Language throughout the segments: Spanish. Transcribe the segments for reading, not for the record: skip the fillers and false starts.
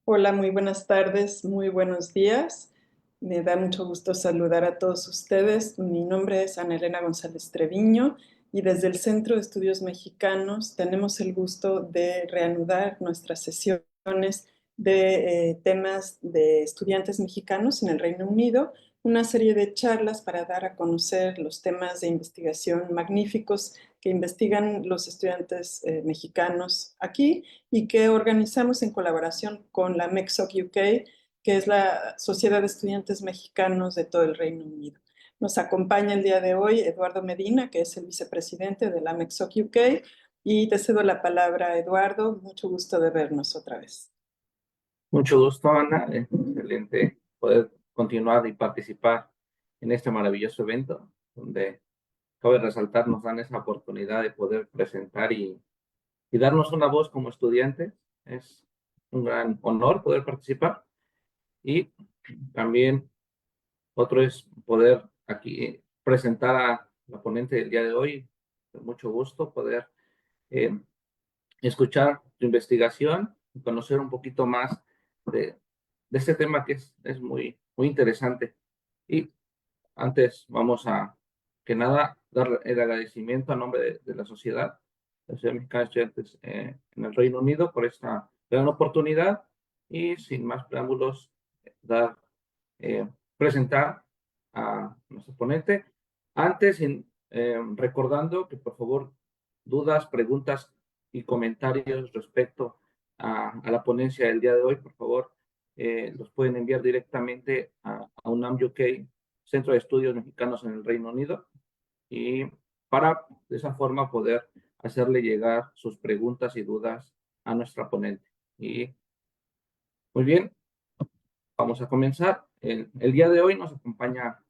Hola, muy buenas tardes, muy buenos días. Me da mucho gusto saludar a todos ustedes. Mi nombre es Ana Elena González Treviño y desde el Centro de Estudios Mexicanos tenemos el gusto de reanudar nuestras sesiones de temas de estudiantes mexicanos en el Reino Unido, una serie de charlas para dar a conocer los temas de investigación magníficos que investigan los estudiantes mexicanos aquí y que organizamos en colaboración con la MEXOC UK, que es la Sociedad de Estudiantes Mexicanos de todo el Reino Unido. Nos acompaña el día de hoy Eduardo Medina, que es el vicepresidente de la MEXOC UK, y te cedo la palabra, Eduardo. Mucho gusto de vernos otra vez. Mucho gusto, Ana. Excelente poder continuar y participar en este maravilloso evento, donde cabe resaltar, nos dan esa oportunidad de poder presentar y darnos una voz como estudiantes. Es un gran honor poder participar. Y también otro es poder aquí presentar a la ponente del día de hoy. Con mucho gusto poder eh, escuchar tu investigación y conocer un poquito más de, de este tema que es muy, muy interesante. Y antes vamos a, que nada, dar el agradecimiento a nombre de la Sociedad Mexicana de Estudiantes en el Reino Unido por esta gran oportunidad y sin más preámbulos, dar, presentar a nuestro ponente. Antes, recordando que por favor, dudas, preguntas y comentarios respecto a la ponencia del día de hoy, por favor, los pueden enviar directamente a UNAM UK, Centro de Estudios Mexicanos en el Reino Unido, y para de esa forma poder hacerle llegar sus preguntas y dudas a nuestra ponente. Y muy bien, vamos a comenzar. El día de hoy nos acompaña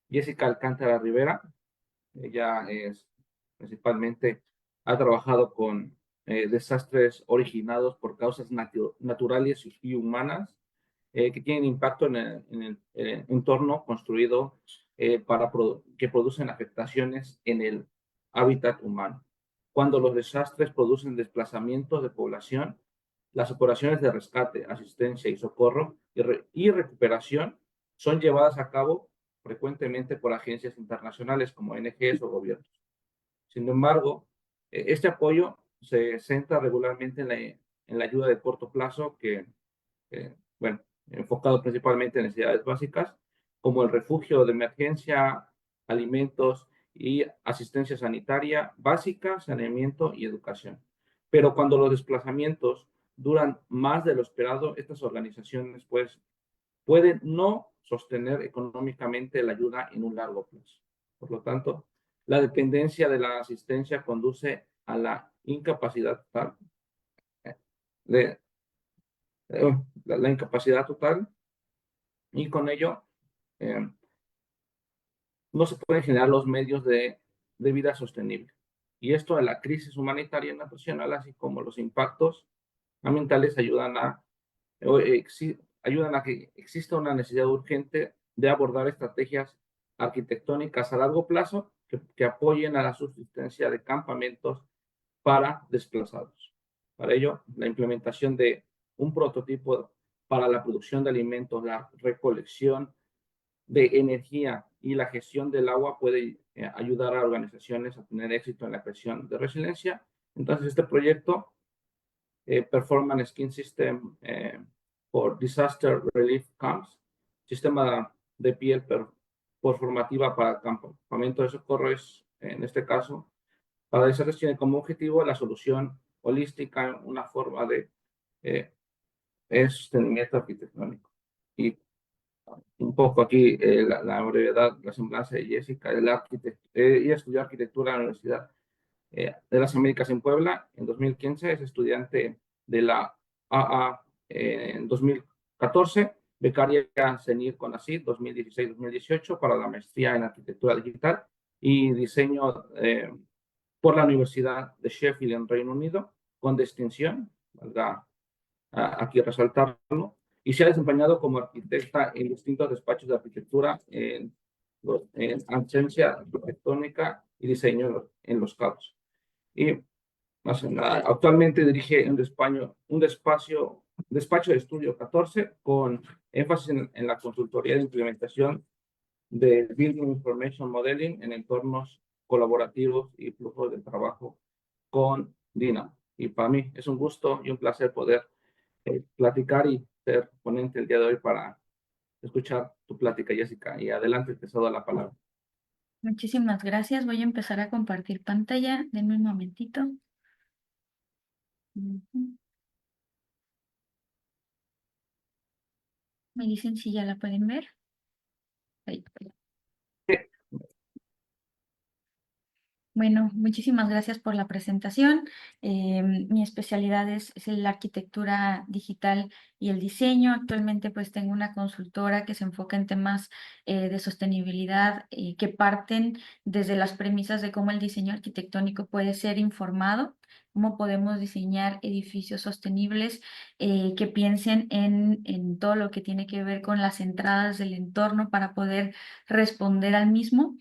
Jessica Alcántara Rivera. Ella es principalmente, ha trabajado con desastres originados por causas naturales y humanas que tienen impacto en el entorno construido que producen afectaciones en el hábitat humano. Cuando los desastres producen desplazamientos de población, las operaciones de rescate, asistencia y socorro y recuperación son llevadas a cabo frecuentemente por agencias internacionales como ONGs o gobiernos. Sin embargo, este apoyo se centra regularmente en la ayuda de corto plazo bueno, enfocado principalmente en necesidades básicas, como el refugio de emergencia, alimentos y asistencia sanitaria básica, saneamiento y educación. Pero cuando los desplazamientos duran más de lo esperado, estas organizaciones pues, pueden no sostener económicamente la ayuda en un largo plazo. Por lo tanto, la dependencia de la asistencia conduce a la incapacidad total, de, la incapacidad total y con ello eh, no se pueden generar los medios de vida sostenible. Y esto de la crisis humanitaria nacional, así como los impactos ambientales, ayudan a que exista una necesidad urgente de abordar estrategias arquitectónicas a largo plazo que apoyen a la subsistencia de campamentos para desplazados. Para ello, la implementación de un prototipo para la producción de alimentos, la recolección de energía y la gestión del agua puede ayudar a organizaciones a tener éxito en la creación de resiliencia. Entonces, este proyecto, Performance Skin System for Disaster Relief Camps, sistema de piel performativa para campamento de socorro, es, en este caso, para desastres tiene como objetivo la solución holística, una forma de sostenimiento arquitectónico. Y un poco aquí la brevedad, la semblanza de Jessica. Ella estudió arquitectura en la Universidad de las Américas en Puebla en 2015, es estudiante de la AA en 2014, becaria CENIR CONACYT 2016-2018 para la maestría en arquitectura digital y diseño por la Universidad de Sheffield en Reino Unido, con distinción, valga aquí resaltarlo, y se ha desempeñado como arquitecta en distintos despachos de arquitectura en asistencia arquitectónica y diseño en Los Cabos. Y actualmente dirige un despacio despacho de estudio 14 con énfasis en la consultoría de implementación de Building Information Modeling en entornos colaborativos y flujos de trabajo con Dynamo. Y para mí es un gusto y un placer poder platicar y ser ponente el día de hoy para escuchar tu plática, Jessica. Y adelante, te cedo la palabra. Muchísimas gracias. Voy a empezar a compartir pantalla. Denme un momentito. Ujú. Me dicen si ya la pueden ver. Ahí. Bueno, muchísimas gracias por la presentación. Mi especialidad es la arquitectura digital y el diseño. Actualmente pues tengo una consultora que se enfoca en temas de sostenibilidad que parten desde las premisas de cómo el diseño arquitectónico puede ser informado, cómo podemos diseñar edificios sostenibles que piensen en todo lo que tiene que ver con las entradas del entorno para poder responder al mismo.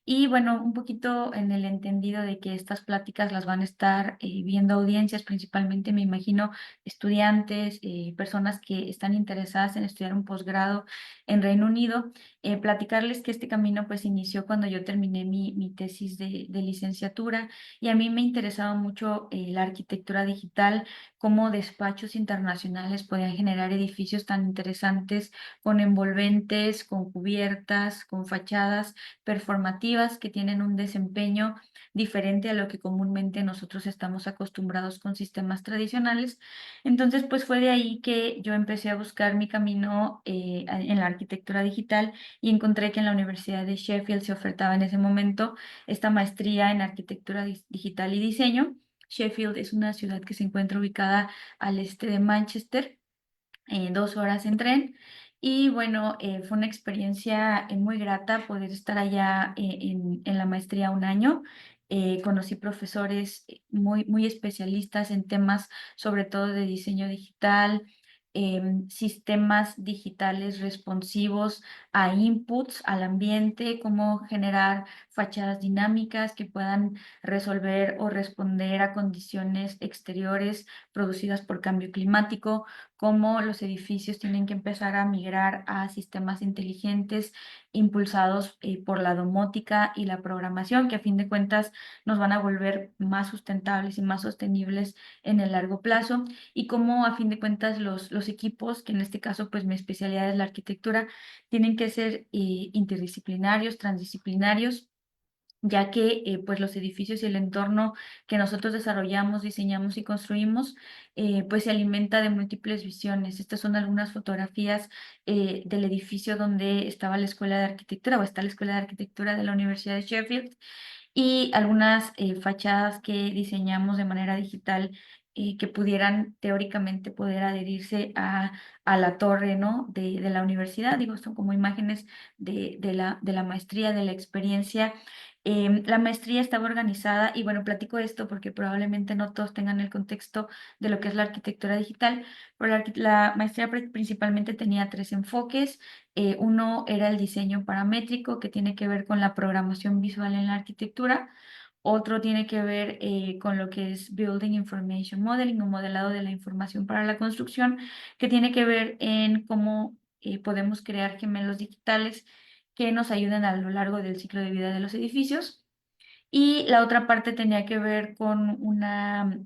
Y bueno, un poquito en el entendido de que estas pláticas las van a estar viendo audiencias, principalmente me imagino estudiantes, personas que están interesadas en estudiar un posgrado en Reino Unido. Platicarles que este camino pues inició cuando yo terminé mi tesis de licenciatura y a mí me interesaba mucho la arquitectura digital, cómo despachos internacionales podían generar edificios tan interesantes con envolventes, con cubiertas, con fachadas performativas que tienen un desempeño diferente a lo que comúnmente nosotros estamos acostumbrados con sistemas tradicionales. Entonces, pues fue de ahí que yo empecé a buscar mi camino en la arquitectura digital y encontré que en la Universidad de Sheffield se ofertaba en ese momento esta maestría en arquitectura digital y diseño. Sheffield es una ciudad que se encuentra ubicada al este de Manchester, 2 horas en tren. Y bueno, fue una experiencia muy grata poder estar allá en la maestría un año. Conocí profesores muy especialistas en temas, sobre todo de diseño digital, sistemas digitales responsivos a inputs, al ambiente, cómo generar fachadas dinámicas que puedan resolver o responder a condiciones exteriores producidas por cambio climático, cómo los edificios tienen que empezar a migrar a sistemas inteligentes impulsados por la domótica y la programación, que a fin de cuentas nos van a volver más sustentables y más sostenibles en el largo plazo, y cómo a fin de cuentas los equipos, que en este caso pues mi especialidad es la arquitectura, tienen que ser interdisciplinarios, transdisciplinarios, ya que pues los edificios y el entorno que nosotros desarrollamos, diseñamos y construimos, pues se alimenta de múltiples visiones. Estas son algunas fotografías del edificio donde estaba la Escuela de Arquitectura o está la Escuela de Arquitectura de la Universidad de Sheffield, y algunas fachadas que diseñamos de manera digital que pudieran teóricamente poder adherirse a la torre, ¿no? de la universidad. Digo, son como imágenes de la maestría, de la experiencia. La maestría estaba organizada, y bueno, platico esto porque probablemente no todos tengan el contexto de lo que es la arquitectura digital, pero la maestría principalmente tenía 3 enfoques. Uno era el diseño paramétrico, que tiene que ver con la programación visual en la arquitectura. Otro tiene que ver con lo que es Building Information Modeling, o modelado de la información para la construcción, que tiene que ver en cómo podemos crear gemelos digitales que nos ayuden a lo largo del ciclo de vida de los edificios. Y la otra parte tenía que ver con una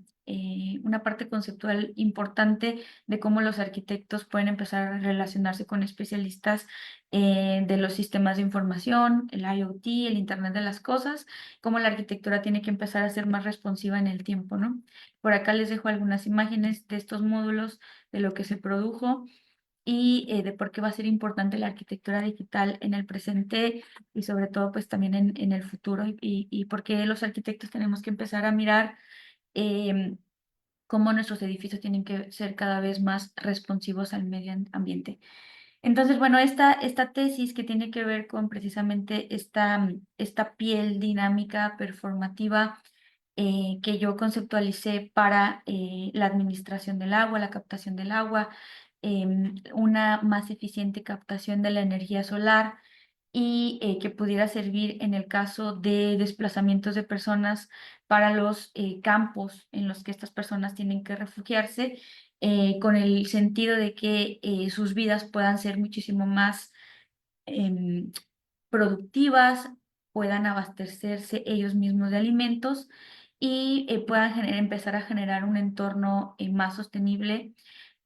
parte conceptual importante de cómo los arquitectos pueden empezar a relacionarse con especialistas de los sistemas de información, el IoT, el Internet de las cosas, cómo la arquitectura tiene que empezar a ser más responsiva en el tiempo, ¿no? Por acá les dejo algunas imágenes de estos módulos, de lo que se produjo y de por qué va a ser importante la arquitectura digital en el presente y sobre todo pues también en el futuro, y por qué los arquitectos tenemos que empezar a mirar em, cómo nuestros edificios tienen que ser cada vez más responsivos al medio ambiente. Entonces, bueno, esta tesis que tiene que ver con precisamente esta piel dinámica, performativa, que yo conceptualicé para la administración del agua, la captación del agua, una más eficiente captación de la energía solar, y que pudiera servir en el caso de desplazamientos de personas para los campos en los que estas personas tienen que refugiarse. con el sentido de que sus vidas puedan ser muchísimo más productivas, puedan abastecerse ellos mismos de alimentos y puedan empezar a generar un entorno más sostenible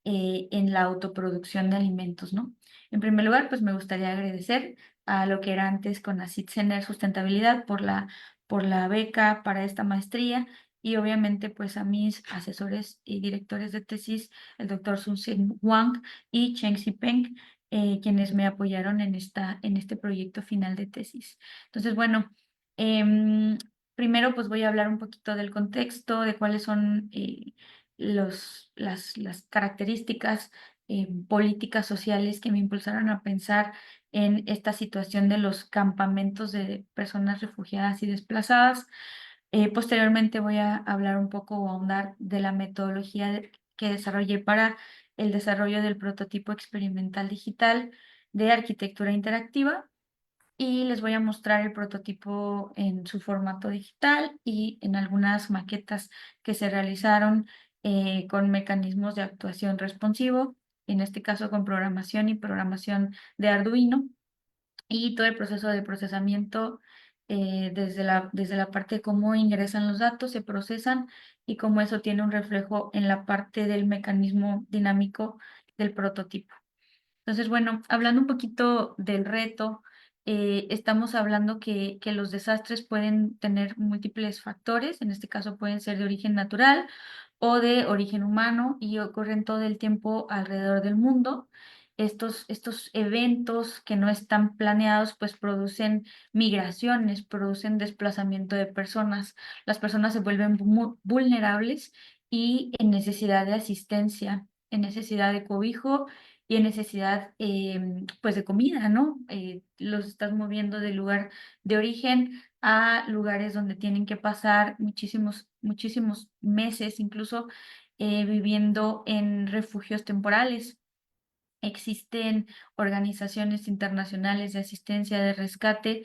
en la autoproducción de alimentos, ¿no? En primer lugar, pues me gustaría agradecer a lo que era antes CONACYT CENER Sustentabilidad por la beca para esta maestría y obviamente pues a mis asesores y directores de tesis, el doctor Sun-Sin Wang y Cheng Xipeng, quienes me apoyaron en este proyecto final de tesis. Entonces, bueno, primero pues voy a hablar un poquito del contexto, de cuáles son las características políticas sociales que me impulsaron a pensar en esta situación de los campamentos de personas refugiadas y desplazadas. Posteriormente voy a hablar un poco o ahondar de la metodología que desarrollé para el desarrollo del prototipo experimental digital de arquitectura interactiva y les voy a mostrar el prototipo en su formato digital y en algunas maquetas que se realizaron con mecanismos de actuación responsivo, en este caso con programación y programación de Arduino, y todo el proceso de procesamiento desde la parte de cómo ingresan los datos, se procesan y cómo eso tiene un reflejo en la parte del mecanismo dinámico del prototipo. Entonces, bueno, hablando un poquito del reto, estamos hablando que los desastres pueden tener múltiples factores, en este caso pueden ser de origen natural o de origen humano y ocurren todo el tiempo alrededor del mundo. Estos eventos que no están planeados pues producen migraciones, producen desplazamiento de personas. Las personas se vuelven vulnerables y en necesidad de asistencia, en necesidad de cobijo y en necesidad pues de comida, ¿no? Los estás moviendo del lugar de origen a lugares donde tienen que pasar muchísimos meses, incluso viviendo en refugios temporales. Existen organizaciones internacionales de asistencia de rescate,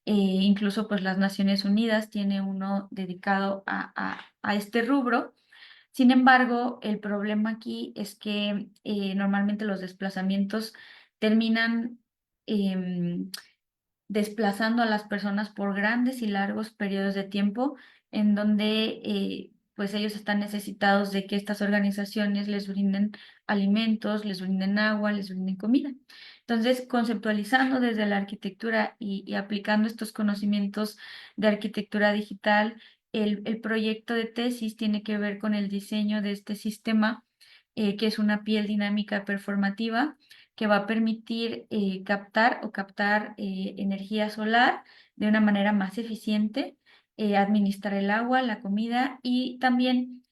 incluso pues las Naciones Unidas tiene uno dedicado a este rubro. Sin embargo, el problema aquí es que normalmente los desplazamientos terminan em, desplazando a las personas por grandes y largos periodos de tiempo en donde pues ellos están necesitados de que estas organizaciones les brinden alimentos, les brinden agua, les brinden comida. Entonces, conceptualizando desde la arquitectura y aplicando estos conocimientos de arquitectura digital, el proyecto de tesis tiene que ver con el diseño de este sistema, que es una piel dinámica performativa que va a permitir captar energía solar de una manera más eficiente, administrar el agua, la comida y también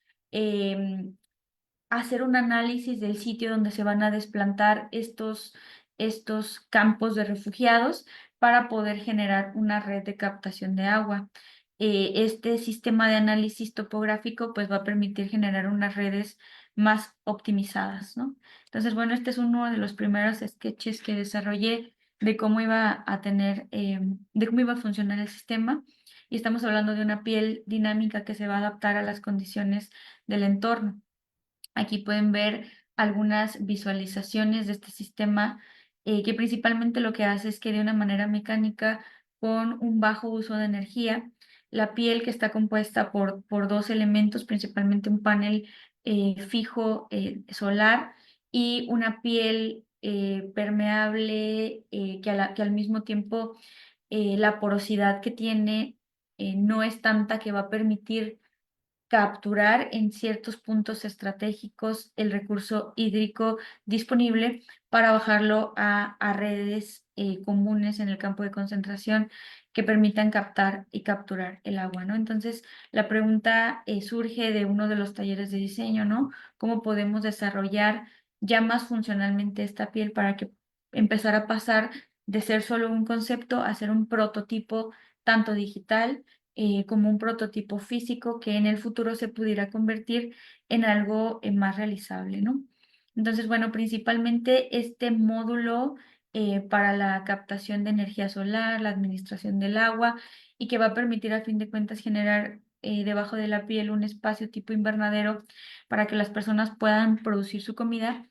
hacer un análisis del sitio donde se van a desplantar estos campos de refugiados para poder generar una red de captación de agua. Este sistema de análisis topográfico pues va a permitir generar unas redes más optimizadas, ¿no? Entonces, bueno, este es uno de los primeros sketches que desarrollé de cómo iba a de cómo iba a funcionar el sistema. Y estamos hablando de una piel dinámica que se va a adaptar a las condiciones del entorno. Aquí pueden ver algunas visualizaciones de este sistema que principalmente lo que hace es que de una manera mecánica, con un bajo uso de energía, la piel que está compuesta por dos elementos, principalmente un panel fijo solar y una piel permeable que al mismo tiempo la porosidad que tiene no es tanta que va a permitir capturar en ciertos puntos estratégicos el recurso hídrico disponible para bajarlo a redes comunes en el campo de concentración que permitan captar y capturar el agua, ¿no? Entonces, la pregunta surge de uno de los talleres de diseño, ¿no? ¿Cómo podemos desarrollar ya más funcionalmente esta piel para que empezar a pasar de ser solo un concepto a ser un prototipo tanto digital como un prototipo físico que en el futuro se pudiera convertir en algo más realizable, ¿no? Entonces, bueno, principalmente este módulo para la captación de energía solar, la administración del agua y que va a permitir a fin de cuentas generar debajo de la piel un espacio tipo invernadero para que las personas puedan producir su comida,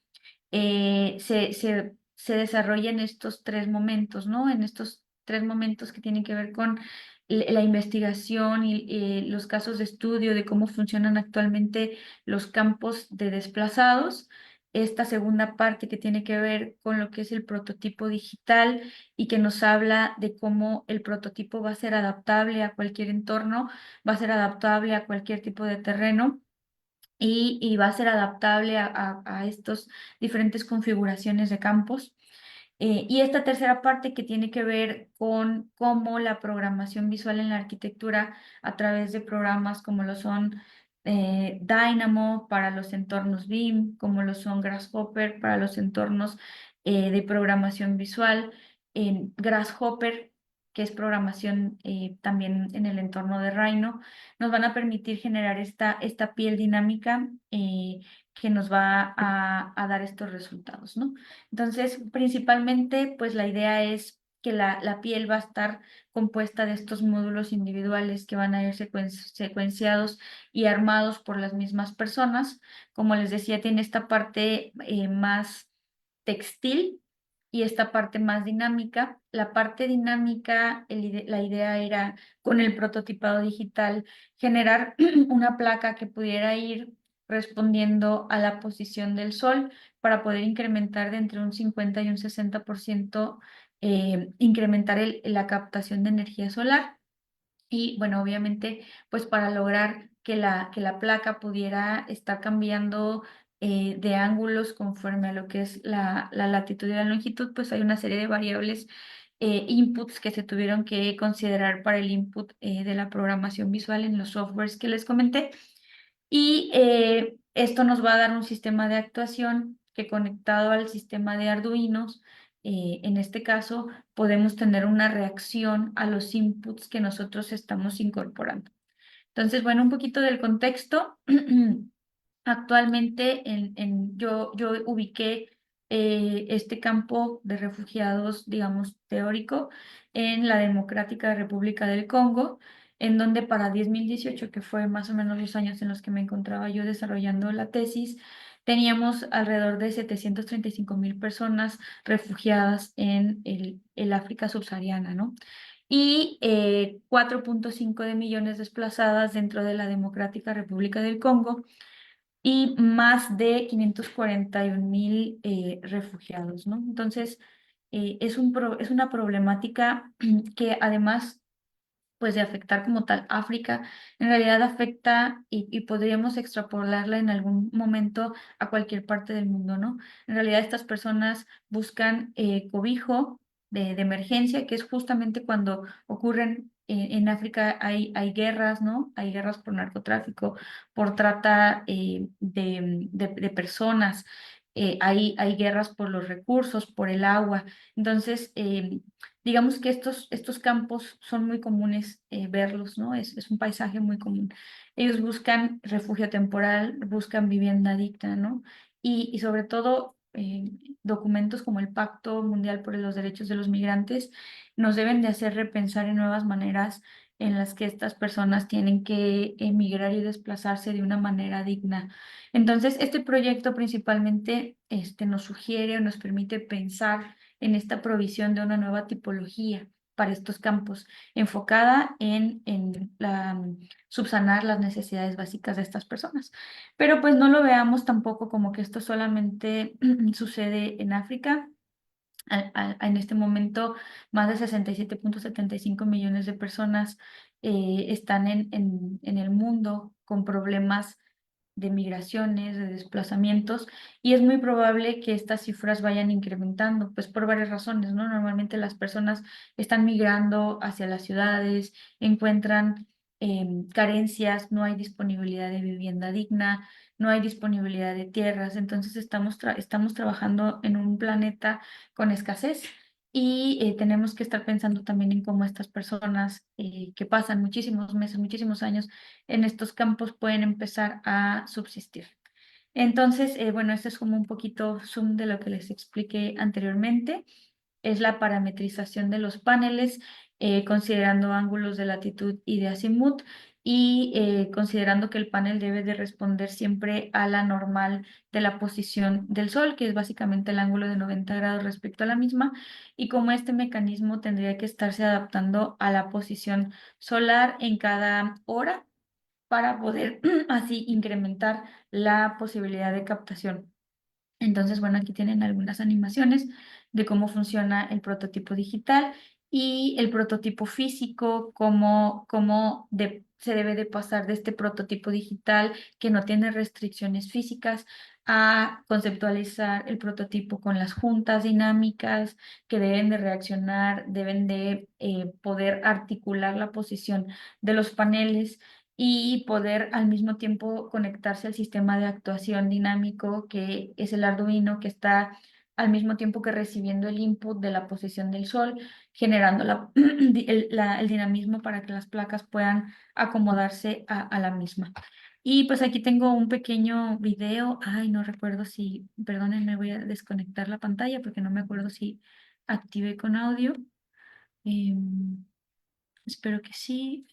se desarrolla en estos tres momentos, ¿no? En estos tres momentos que tienen que ver con la investigación y los casos de estudio de cómo funcionan actualmente los campos de desplazados. Esta segunda parte que tiene que ver con lo que es el prototipo digital y que nos habla de cómo el prototipo va a ser adaptable a cualquier entorno, va a ser adaptable a cualquier tipo de terreno y va a ser adaptable a estas diferentes configuraciones de campos. Y esta tercera parte que tiene que ver con cómo la programación visual en la arquitectura a través de programas como lo son Dynamo para los entornos BIM, como lo son Grasshopper para los entornos de programación visual, Grasshopper, que es programación también en el entorno de Rhino, nos van a permitir generar esta piel dinámica que nos va a dar estos resultados, ¿no? Entonces, principalmente, pues la idea es que la piel va a estar compuesta de estos módulos individuales que van a ir secuenciados y armados por las mismas personas. Como les decía, tiene esta parte más textil y esta parte más dinámica. La parte dinámica, la idea era con el prototipado digital generar una placa que pudiera ir respondiendo a la posición del sol para poder incrementar de entre un 50 y un 60%, incrementar la captación de energía solar. Y bueno, obviamente, pues para lograr que la placa pudiera estar cambiando de ángulos conforme a lo que es la latitud y la longitud, pues hay una serie de variables, inputs que se tuvieron que considerar para el input de la programación visual en los softwares que les comenté. Y esto nos va a dar un sistema de actuación que conectado al sistema de Arduinos, en este caso, podemos tener una reacción a los inputs que nosotros estamos incorporando. Entonces, bueno, un poquito del contexto. Actualmente yo ubiqué este campo de refugiados, digamos, teórico en la Democrática República del Congo, en donde para 2018, que fue más o menos los años en los que me encontraba yo desarrollando la tesis, teníamos alrededor de 735,000 personas refugiadas en el África subsahariana, ¿no? Y 4.5 de millones desplazadas dentro de la Democrática República del Congo y más de 541,000 refugiados, ¿no? Entonces, es una problemática que además pues de afectar como tal África, en realidad afecta y podríamos extrapolarla en algún momento a cualquier parte del mundo, ¿no? En realidad estas personas buscan cobijo de emergencia, que es justamente cuando ocurren en África hay guerras, ¿no? Hay guerras por narcotráfico, por trata de personas, hay guerras por los recursos, por el agua. Entonces, digamos que estos campos son muy comunes verlos, ¿no? Es un paisaje muy común. Ellos buscan refugio temporal, buscan vivienda digna, ¿no? Y sobre todo, documentos como el Pacto Mundial por los Derechos de los Migrantes nos deben de hacer repensar en nuevas maneras en las que estas personas tienen que emigrar y desplazarse de una manera digna. Entonces, este proyecto principalmente nos sugiere o nos permite pensar en esta provisión de una nueva tipología para estos campos, enfocada en subsanar las necesidades básicas de estas personas. Pero pues no lo veamos tampoco como que esto solamente sucede en África. En este momento, más de 67.75 millones de personas están en el mundo con problemas de migraciones, de desplazamientos, y es muy probable que estas cifras vayan incrementando, pues por varias razones, ¿no? Normalmente las personas están migrando hacia las ciudades, encuentran carencias, no hay disponibilidad de vivienda digna, no hay disponibilidad de tierras, entonces estamos trabajando en un planeta con escasez. Y tenemos que estar pensando también en cómo estas personas que pasan muchísimos meses, muchísimos años en estos campos pueden empezar a subsistir. Entonces, bueno, este es como un poquito zoom de lo que les expliqué anteriormente. Es la parametrización de los paneles. considerando ángulos de latitud y de azimut, y considerando que el panel debe de responder siempre a la normal de la posición del Sol, que es básicamente el ángulo de 90 grados respecto a la misma, y como este mecanismo tendría que estarse adaptando a la posición solar en cada hora para poder así incrementar la posibilidad de captación. Entonces, bueno, aquí tienen algunas animaciones de cómo funciona el prototipo digital y el prototipo físico, se debe de pasar de este prototipo digital que no tiene restricciones físicas a conceptualizar el prototipo con las juntas dinámicas que deben de reaccionar, deben de poder articular la posición de los paneles y poder al mismo tiempo conectarse al sistema de actuación dinámico que es el Arduino, que está al mismo tiempo que recibiendo el input de la posición del Sol, generando el dinamismo para que las placas puedan acomodarse a la misma. Y pues aquí tengo un pequeño video. Ay, no recuerdo si, perdónenme, voy a desconectar la pantalla porque no me acuerdo si activé con audio. Espero que sí.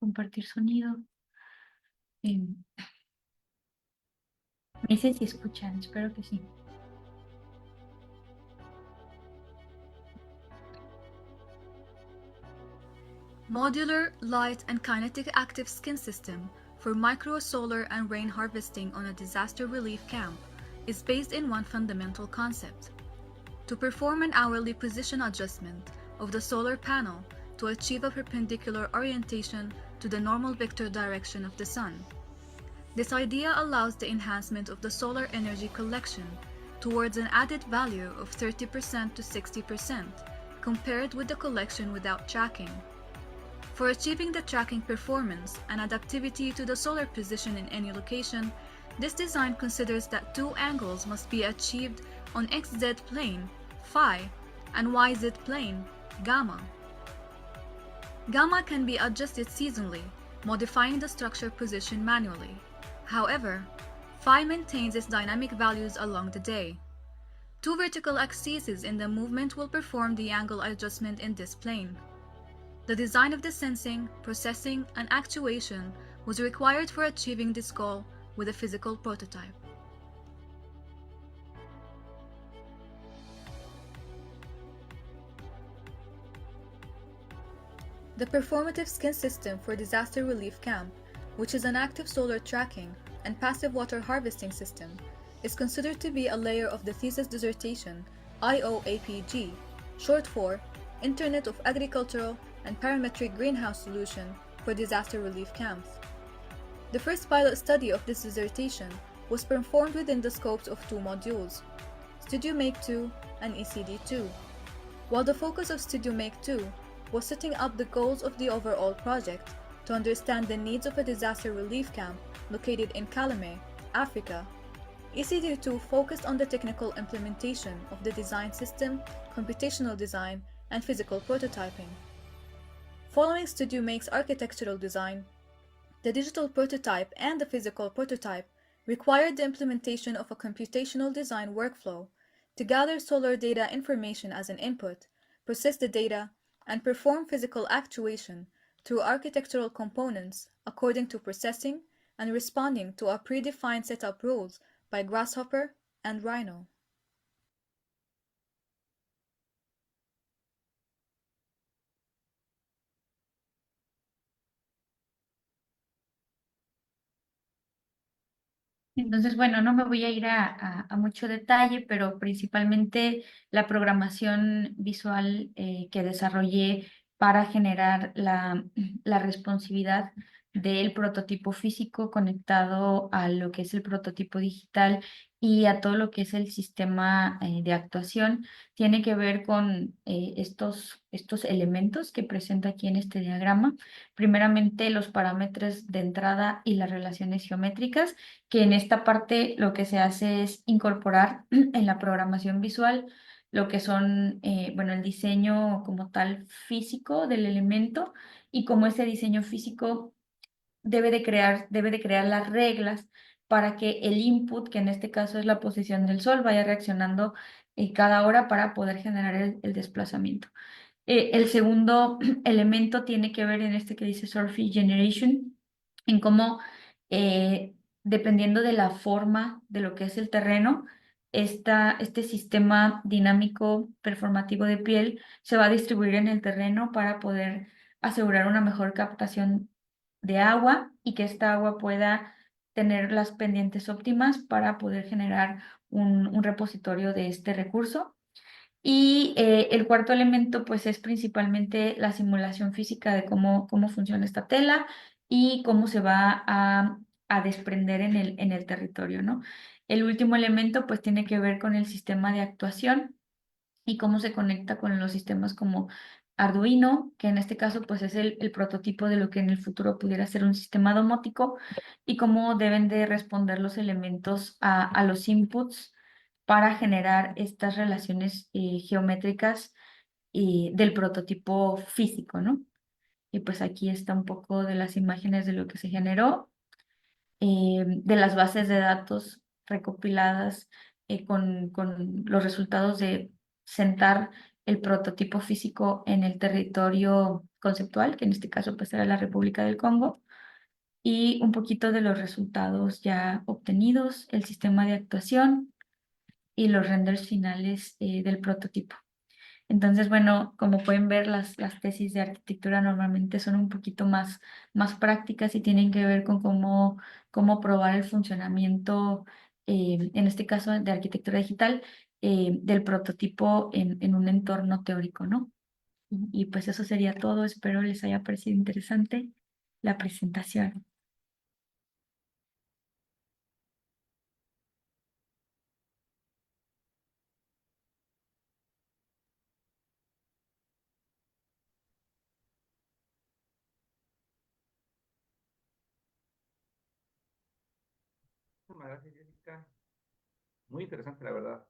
Compartir sonido. Me dicen si escuchan, espero que sí. Modular, light, and kinetic active skin system for micro solar and rain harvesting on a disaster relief camp is based in one fundamental concept: to perform an hourly position adjustment of the solar panel to achieve a perpendicular orientation to the normal vector direction of the sun. This idea allows the enhancement of the solar energy collection towards an added value of 30% to 60% compared with the collection without tracking. For achieving the tracking performance and adaptivity to the solar position in any location, this design considers that two angles must be achieved on XZ plane, phi, and YZ plane, gamma. Gamma can be adjusted seasonally, modifying the structure position manually. However, phi maintains its dynamic values along the day. Two vertical axes in the movement will perform the angle adjustment in this plane. The design of the sensing, processing, and actuation was required for achieving this goal with a physical prototype. The performative skin system for disaster relief camp, which is an active solar tracking and passive water harvesting system, is considered to be a layer of the thesis dissertation IOAPG, short for Internet of Agricultural and Parametric Greenhouse Solution for Disaster Relief Camps. The first pilot study of this dissertation was performed within the scopes of two modules, Studio Make 2 and ECD2. While the focus of Studio Make 2 was setting up the goals of the overall project to understand the needs of a disaster relief camp located in Calame, Africa, ECD2 focused on the technical implementation of the design system, computational design, and physical prototyping. Following Studio Make's architectural design, the digital prototype and the physical prototype required the implementation of a computational design workflow to gather solar data information as an input, process the data, and perform physical actuation through architectural components according to processing and responding to a predefined setup rules by Grasshopper and Rhino. Entonces, bueno, no me voy a ir a mucho detalle, pero principalmente la programación visual que desarrollé para generar la responsividad del prototipo físico conectado a lo que es el prototipo digital y a todo lo que es el sistema de actuación, tiene que ver con estos elementos que presenta aquí en este diagrama. Primeramente, los parámetros de entrada y las relaciones geométricas, que en esta parte lo que se hace es incorporar en la programación visual lo que son, bueno, el diseño como tal físico del elemento y cómo ese diseño físico debe de crear las reglas para que el input, que en este caso es la posición del Sol, vaya reaccionando cada hora para poder generar el desplazamiento. El segundo elemento tiene que ver en este que dice Surface Generation, en cómo, dependiendo de la forma de lo que es el terreno, este sistema dinámico performativo de piel se va a distribuir en el terreno para poder asegurar una mejor captación de agua y que esta agua pueda tener las pendientes óptimas para poder generar un repositorio de este recurso. Y el cuarto elemento, pues, es principalmente la simulación física de cómo funciona esta tela y cómo se va a desprender en el territorio, ¿no? El último elemento, pues, tiene que ver con el sistema de actuación y cómo se conecta con los sistemas como Arduino, que en este caso, pues, es el prototipo de lo que en el futuro pudiera ser un sistema domótico, y cómo deben de responder los elementos a los inputs para generar estas relaciones geométricas del prototipo físico, ¿no? Y pues aquí está un poco de las imágenes de lo que se generó, de las bases de datos recopiladas con los resultados de sentar el prototipo físico en el territorio conceptual, que en este caso pues era la República del Congo, y un poquito de los resultados ya obtenidos, el sistema de actuación y los renders finales del prototipo. Entonces, bueno, como pueden ver, las tesis de arquitectura normalmente son un poquito más prácticas y tienen que ver con cómo probar el funcionamiento, en este caso de arquitectura digital, del prototipo en un entorno teórico, ¿no? Y pues eso sería todo. Espero les haya parecido interesante la presentación. Muchas gracias, Jessica. Muy interesante, la verdad.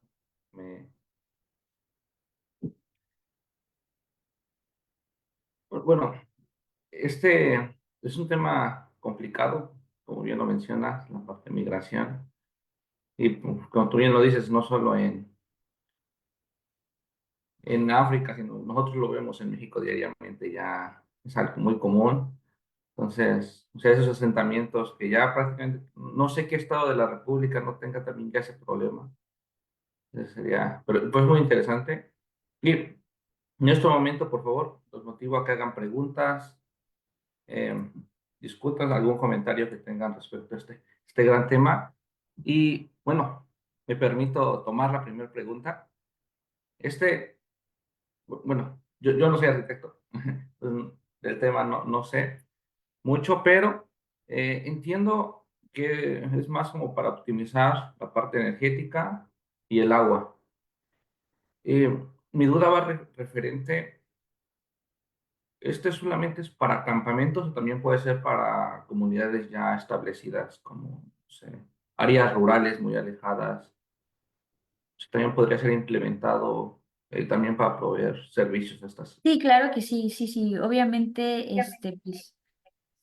Bueno, este es un tema complicado, como bien lo mencionas, la parte de migración. Y pues, como tú bien lo dices, no solo en África, sino nosotros lo vemos en México diariamente, ya es algo muy común. Entonces, o sea, esos asentamientos que ya prácticamente, no sé qué estado de la República no tenga también ya ese problema. Ese sería, pero pues muy interesante. Y en este momento, por favor, los motivo a que hagan preguntas, eh, discutan algún comentario que tengan respecto a este gran tema. Y bueno, me permito tomar la primera pregunta. Bueno, yo no soy arquitecto, del tema no sé mucho, pero entiendo que es más como para optimizar la parte energética y el agua. Mi duda va referente, ¿este solamente es para campamentos o también puede ser para comunidades ya establecidas, como, no sé, áreas rurales muy alejadas? También podría ser implementado también para proveer servicios a estas. Sí, claro que sí, sí, sí. Obviamente, pues,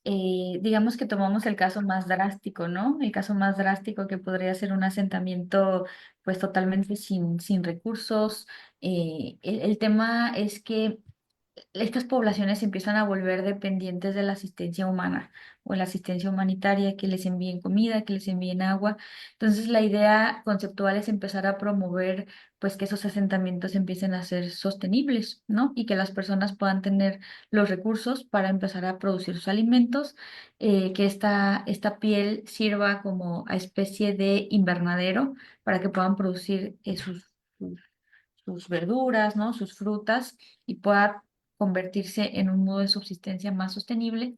digamos que tomamos el caso más drástico, ¿no? El caso más drástico que podría ser un asentamiento pues totalmente sin recursos. El tema es que estas poblaciones se empiezan a volver dependientes de la asistencia humana o la asistencia humanitaria, que les envíen comida, que les envíen agua. Entonces, la idea conceptual es empezar a promover, pues, que esos asentamientos empiecen a ser sostenibles, ¿no? Y que las personas puedan tener los recursos para empezar a producir sus alimentos, que esta piel sirva como a especie de invernadero para que puedan producir sus verduras, ¿no? Sus frutas, y pueda convertirse en un modo de subsistencia más sostenible.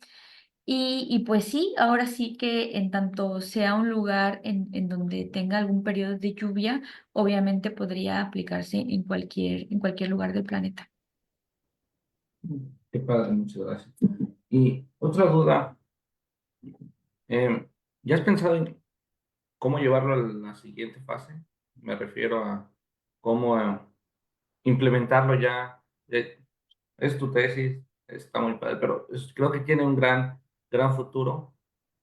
Y pues sí, ahora sí que en tanto sea un lugar en donde tenga algún periodo de lluvia, obviamente podría aplicarse en cualquier lugar del planeta. Qué padre, muchas gracias. Y otra duda, ¿ya has pensado en cómo llevarlo a la siguiente fase? Me refiero a cómo implementarlo ya. Es tu tesis, está muy padre, pero creo que tiene un gran futuro.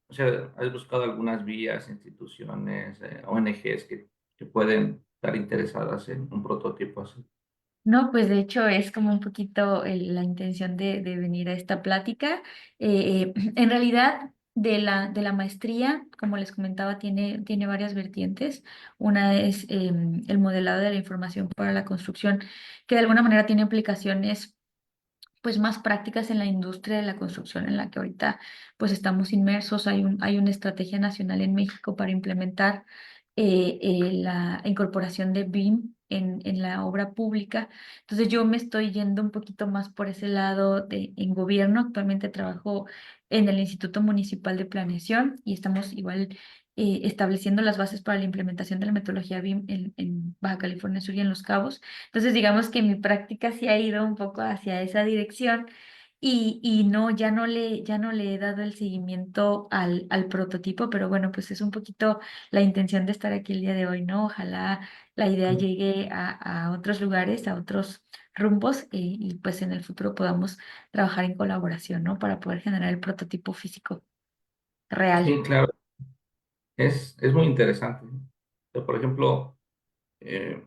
O sea, has buscado algunas vías, instituciones, ONGs que pueden estar interesadas en un prototipo así. No, pues de hecho es como un poquito la intención de venir a esta plática. En realidad, de la maestría, como les comentaba, tiene varias vertientes. Una es el modelado de la información para la construcción, que de alguna manera tiene aplicaciones pues más prácticas en la industria de la construcción en la que ahorita pues estamos inmersos. Hay una estrategia nacional en México para implementar la incorporación de BIM en la obra pública. Entonces yo me estoy yendo un poquito más por ese lado en gobierno. Actualmente trabajo en el Instituto Municipal de Planeación y estamos igual estableciendo las bases para la implementación de la metodología BIM en Baja California Sur y en Los Cabos. Entonces, digamos que mi práctica sí ha ido un poco hacia esa dirección y no, ya no le he dado el seguimiento al prototipo, pero bueno, pues es un poquito la intención de estar aquí el día de hoy, ¿no? Ojalá la idea llegue a otros lugares, a otros rumbos y pues en el futuro podamos trabajar en colaboración, ¿no? Para poder generar el prototipo físico real. Sí, claro, es muy interesante. O sea, por ejemplo, eh,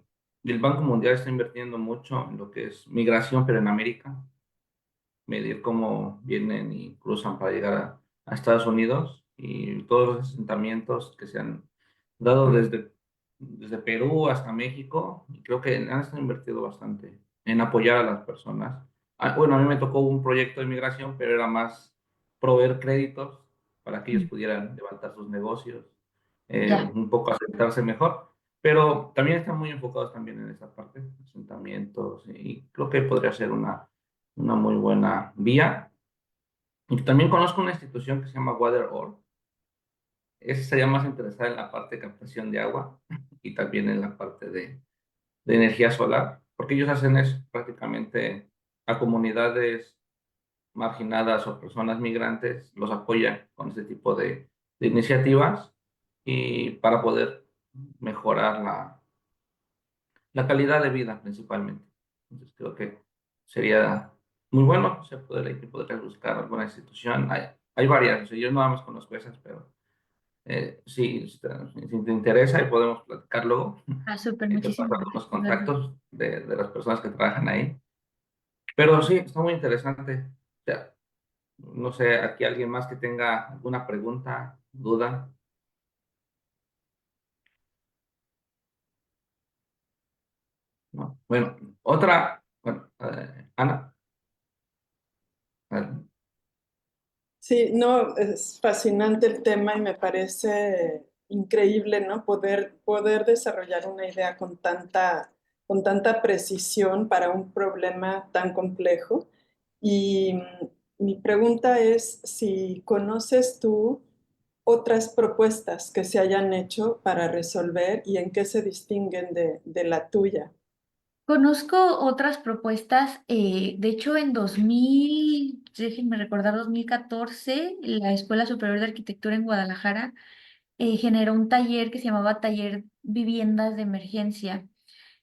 el Banco Mundial está invirtiendo mucho en lo que es migración, pero en América, medir cómo vienen y cruzan para llegar a Estados Unidos y todos los asentamientos que se han dado desde Perú hasta México. Y creo que han invertido bastante en apoyar a las personas. Bueno, a mí me tocó un proyecto de migración, pero era más proveer créditos para que ellos Mm. pudieran levantar sus negocios, Ya. un poco asentarse mejor. Pero también están muy enfocados también en esa parte, asentamientos, y creo que podría ser una muy buena vía. Y también conozco una institución que se llama WaterOr. Esa sería más interesada en la parte de captación de agua y también en la parte de energía solar, porque ellos hacen eso prácticamente a comunidades marginadas o personas migrantes, los apoyan con este tipo de iniciativas y para poder mejorar la calidad de vida principalmente. Entonces creo que sería muy bueno, se podría buscar alguna institución. Hay varias, o sea, yo nada más conozco esas, pero sí, si te interesa y podemos platicar luego, Ah, súper, y te paso muchísimas algunos gracias, Eduardo. contactos de las personas que trabajan ahí. Pero sí, está muy interesante. O sea, no sé, aquí alguien más que tenga alguna pregunta, duda. ¿No? Bueno, otra, bueno, Ana. eh, Sí, no, es fascinante el tema y me parece increíble, ¿no? Poder desarrollar una idea con tanta precisión para un problema tan complejo. Y mi pregunta es si conoces tú otras propuestas que se hayan hecho para resolver y en qué se distinguen de la tuya. Conozco otras propuestas, de hecho en 2000, déjenme recordar, 2014, la Escuela Superior de Arquitectura en Guadalajara generó un taller que se llamaba Taller Viviendas de Emergencia.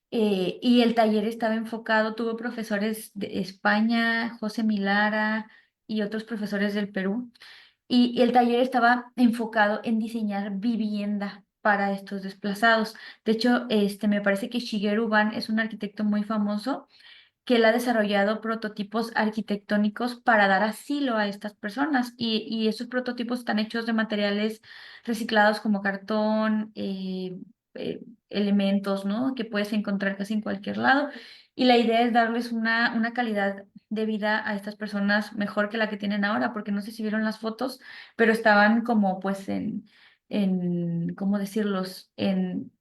Y el taller estaba enfocado, tuvo profesores de España, José Milara y otros profesores del Perú. Y el taller estaba enfocado en diseñar vivienda para estos desplazados. De hecho, me parece que Shigeru Ban es un arquitecto muy famoso que él ha desarrollado prototipos arquitectónicos para dar asilo a estas personas. Y esos prototipos están hechos de materiales reciclados como cartón, elementos, ¿no? Que puedes encontrar casi en cualquier lado. Y la idea es darles una calidad de vida a estas personas mejor que la que tienen ahora, porque no sé si vieron las fotos, pero estaban como pues ¿cómo decirlos? En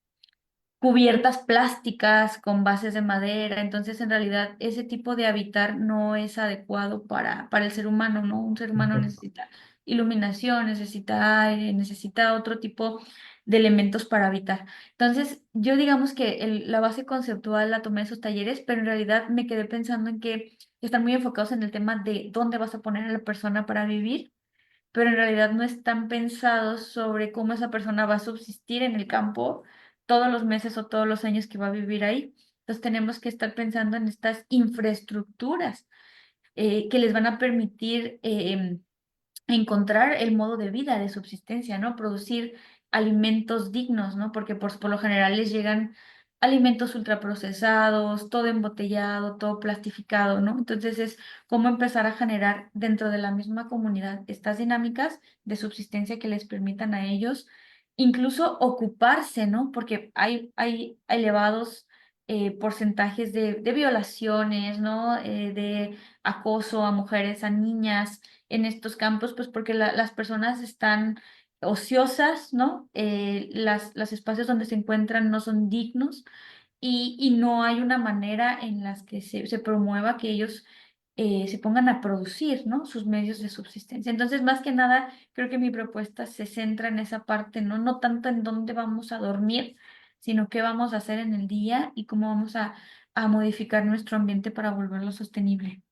cubiertas plásticas con bases de madera. Entonces, en realidad, ese tipo de habitar no es adecuado para el ser humano, ¿no? Un ser humano necesita iluminación, necesita aire, necesita otro tipo de elementos para habitar. Entonces, yo digamos que la base conceptual la tomé de esos talleres, pero en realidad me quedé pensando en que están muy enfocados en el tema de dónde vas a poner a la persona para vivir, pero en realidad no están pensados sobre cómo esa persona va a subsistir en el campo todos los meses o todos los años que va a vivir ahí. Entonces tenemos que estar pensando en estas infraestructuras que les van a permitir encontrar el modo de vida, de subsistencia, ¿no? Producir alimentos dignos, ¿no? Porque por lo general les llegan alimentos ultraprocesados, todo embotellado, todo plastificado, ¿no? Entonces es cómo empezar a generar dentro de la misma comunidad estas dinámicas de subsistencia que les permitan a ellos incluso ocuparse, ¿no? Porque hay elevados porcentajes de violaciones, ¿no? De acoso a mujeres, a niñas en estos campos, pues porque las personas están ociosas, ¿no? Los espacios donde se encuentran no son dignos y no hay una manera en las que se promueva que ellos se pongan a producir, ¿no? Sus medios de subsistencia. Entonces, más que nada, creo que mi propuesta se centra en esa parte, ¿no? No tanto en dónde vamos a dormir, sino qué vamos a hacer en el día y cómo vamos a modificar nuestro ambiente para volverlo sostenible.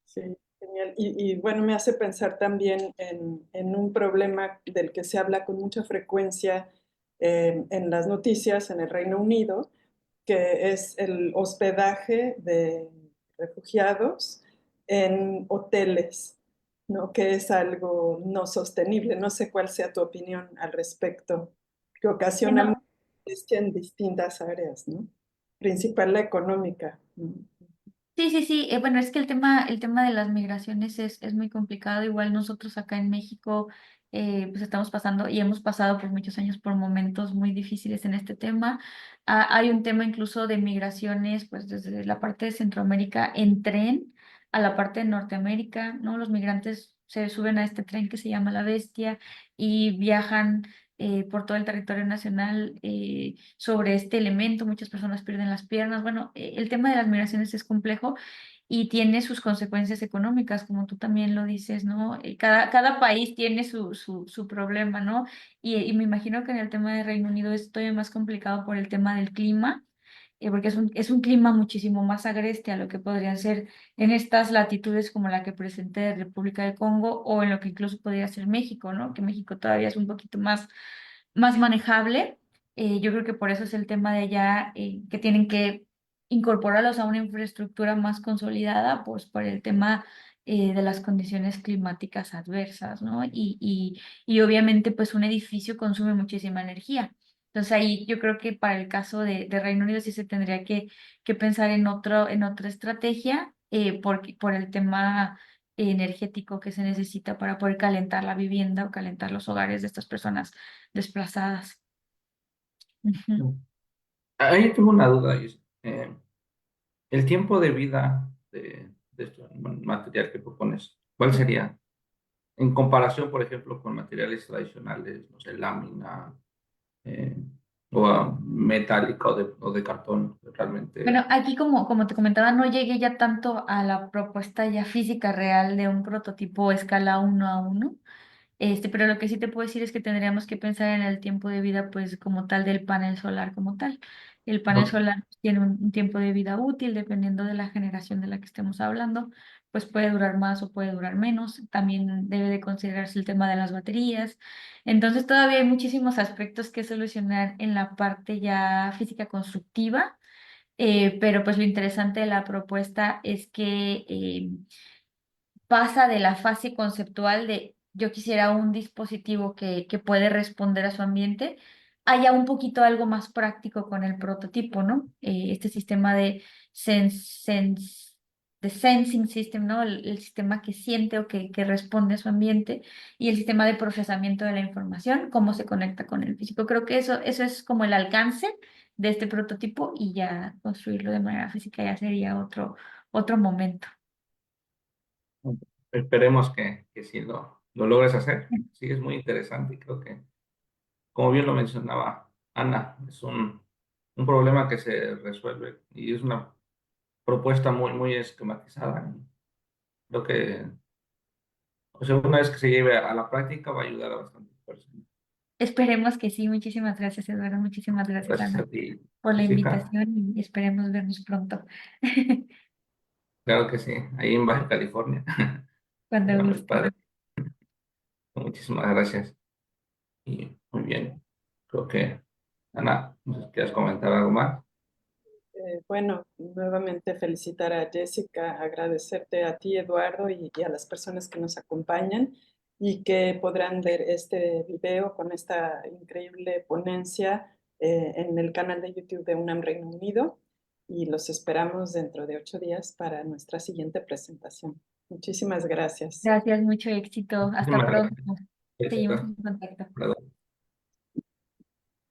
Sí, genial. Bueno, me hace pensar también en un problema del que se habla con mucha frecuencia en las noticias en el Reino Unido, que es el hospedaje de refugiados en hoteles, ¿no? Que es algo no sostenible. No sé cuál sea tu opinión al respecto, que ocasiona Bueno, molestia en distintas áreas, ¿no? Principal la económica, ¿no? sí, sí, sí. Bueno, es que el tema de las migraciones es muy complicado. Igual nosotros acá en México, pues estamos pasando y hemos pasado por muchos años por momentos muy difíciles en este tema. Hay un tema incluso de migraciones, pues desde la parte de Centroamérica en tren a la parte de Norteamérica, ¿no? Los migrantes se suben a este tren que se llama La Bestia y viajan por todo el territorio nacional sobre este elemento. Muchas personas pierden las piernas. Bueno, el tema de las migraciones es complejo y tiene sus consecuencias económicas, como tú también lo dices, ¿no? Cada país tiene su problema, ¿no? Y me imagino que en el tema de Reino Unido es todavía más complicado por el tema del clima. Porque es un clima muchísimo más agreste a lo que podrían ser en estas latitudes como la que presenté de República del Congo o en lo que incluso podría ser México, ¿no? Que México todavía es un poquito más manejable. Yo creo que por eso es el tema de allá que tienen que incorporarlos a una infraestructura más consolidada, pues por el tema de las condiciones climáticas adversas, ¿no? Y obviamente pues un edificio consume muchísima energía. Entonces ahí yo creo que para el caso de Reino Unido sí se tendría que pensar en otra estrategia por el tema energético que se necesita para poder calentar la vivienda o calentar los hogares de estas personas desplazadas. Ujú. Ahí tengo una duda. El tiempo de vida de este material que propones, ¿cuál sería? En comparación, por ejemplo, con materiales tradicionales, no sé, lámina, eh, metálica o de cartón, realmente. Bueno, aquí como te comentaba, no llegué ya tanto a la propuesta ya física real de un prototipo escala 1 a 1. Pero lo que sí te puedo decir es que tendríamos que pensar en el tiempo de vida, pues, como tal del panel solar como tal. El panel Ok. solar tiene un tiempo de vida útil, dependiendo de la generación de la que estemos hablando, pues puede durar más o puede durar menos. También debe de considerarse el tema de las baterías. Entonces, todavía hay muchísimos aspectos que solucionar en la parte ya física constructiva, pero pues lo interesante de la propuesta es que pasa de la fase conceptual de yo quisiera un dispositivo que puede responder a su ambiente, haya un poquito algo más práctico con el prototipo, ¿no? Este sistema de sensing system, ¿no? El sistema que siente o que responde a su ambiente y el sistema de procesamiento de la información, cómo se conecta con el físico. Creo que eso es como el alcance de este prototipo y ya construirlo de manera física ya sería otro momento. Esperemos que sí lo logres hacer. Sí, es muy interesante y creo que, como bien lo mencionaba Ana, es un problema que se resuelve y es una propuesta muy, muy esquematizada. Creo que, o sea, una vez que se lleve a la práctica va a ayudar a bastantes personas. Esperemos que sí. Muchísimas gracias, Eduardo. Muchísimas gracias, Gracias Ana, a ti, por la Jessica. invitación y esperemos vernos pronto. Claro que sí, ahí en Baja California. Cuando Era muy guste. padre. Muchísimas gracias. Y muy bien. Creo que, Ana, no sé si quieres comentar algo más. Bueno, nuevamente felicitar a Jessica, agradecerte a ti, Eduardo, y a las personas que nos acompañan y que podrán ver este video con esta increíble ponencia en el canal de YouTube de UNAM Reino Unido y los esperamos dentro de 8 días para nuestra siguiente presentación. Muchísimas gracias. Gracias, mucho éxito. Hasta Muchísimas pronto. gracias. Seguimos Éxito. en contacto. Perdón.